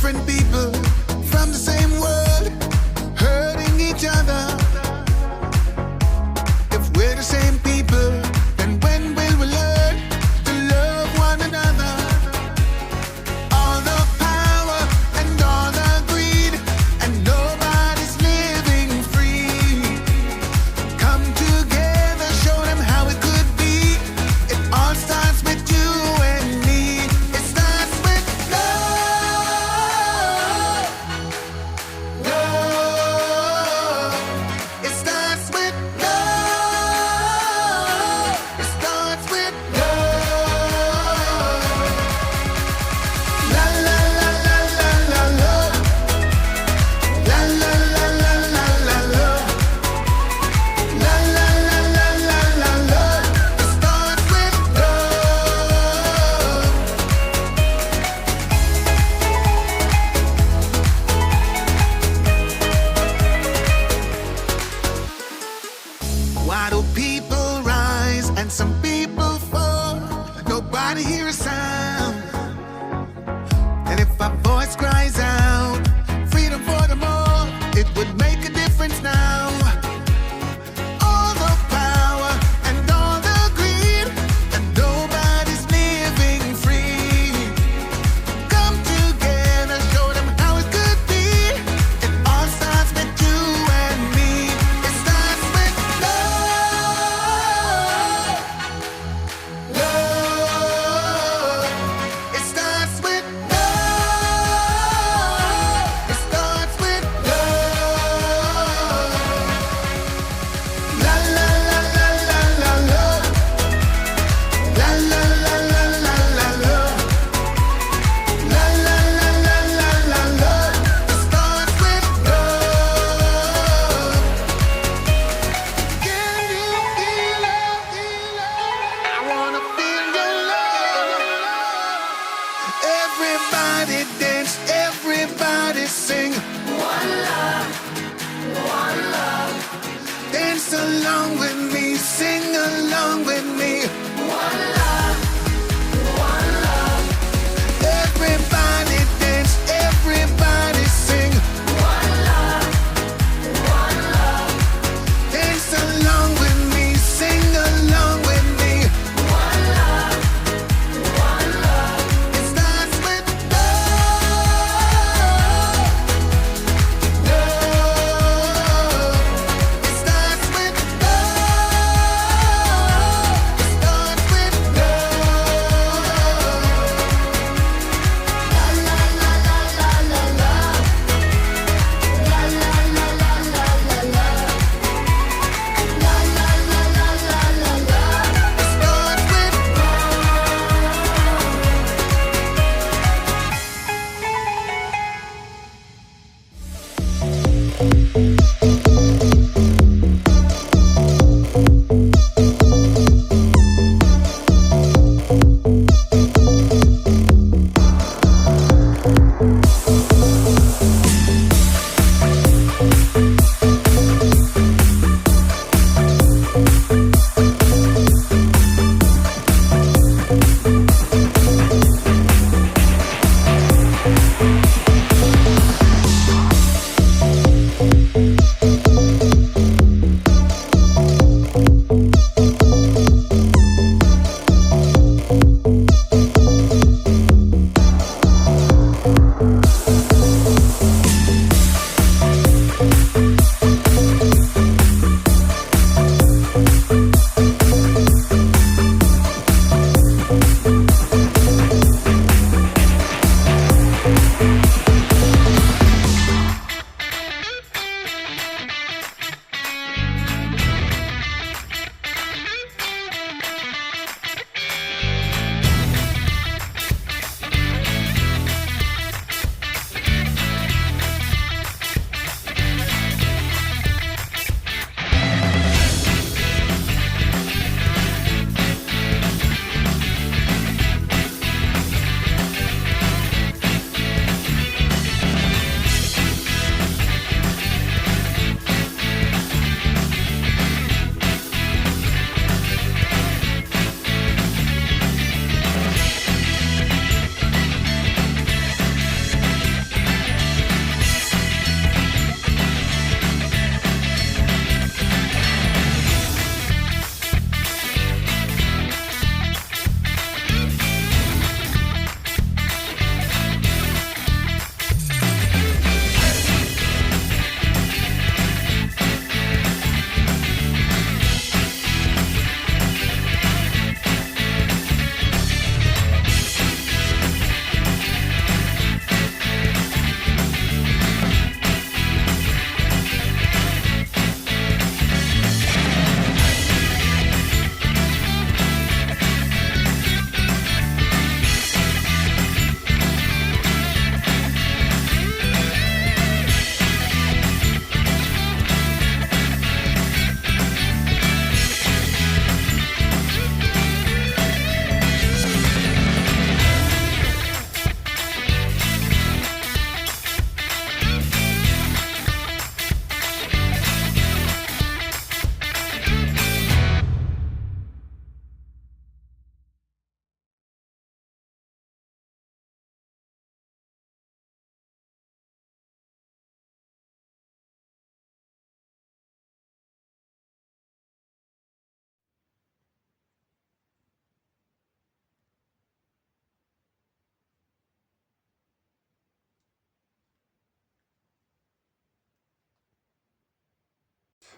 different people from the same world, hurting each other. If we're the same people, then when will we learn to love one another? All the power and all the greed, and nobody's living free. Come together, show them how it could be. It all starts with you and me. It starts with love. Love. It starts with love. It starts with love. La la la la la la love. La la la la la la love. La la la la la la love. It starts with love. Why do people rise and some people fall? Nobody hears a sound. And if our voice cries out, freedom for them all, it would make a difference now. All the power and all the greed, and nobody's living free. Come together, show them how it could be. It all starts with you and me. It starts with love. Love. It starts with love. It starts with love. La la la la la la love. La la la la la la love. La la la la la la love. It starts with love. Can you feel it? I wanna feel your love. Everybody dance, everybody sing. One love, one love. Dance along with me, sing along with me. One love, one love. Everybody dance, everybody sing. One love, one love. Dance along with me, sing along with me. One love, one love. It starts with love. Love. It starts with love.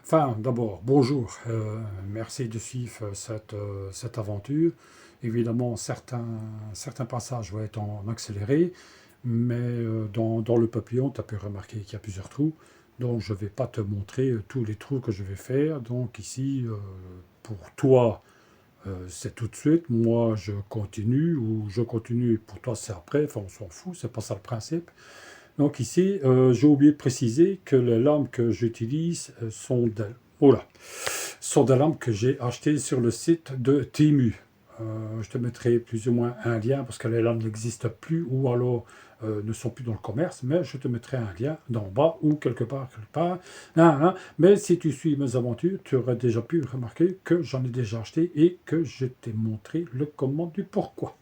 Enfin, d'abord, bonjour. Merci de suivre cette aventure. Évidemment, certains passages vont être en accéléré, mais dans le papillon, tu as pu remarquer qu'il y a plusieurs trous. Donc, je ne vais pas te montrer tous les trous que je vais faire. Donc, ici, pour toi, c'est tout de suite. Moi, je continue, ou je continue, pour toi, c'est après. Enfin, on s'en fout, c'est pas ça le principe. Donc ici, j'ai oublié de préciser que les lames que j'utilise oh là, sont des lames que j'ai achetées sur le site de Temu. Je te mettrai plus ou moins un lien parce que les lames n'existent plus ou alors ne sont plus dans le commerce, mais je te mettrai un lien d'en bas ou quelque part. Mais si tu suis mes aventures, tu aurais déjà pu remarquer que j'en ai déjà acheté et que je t'ai montré le comment du pourquoi.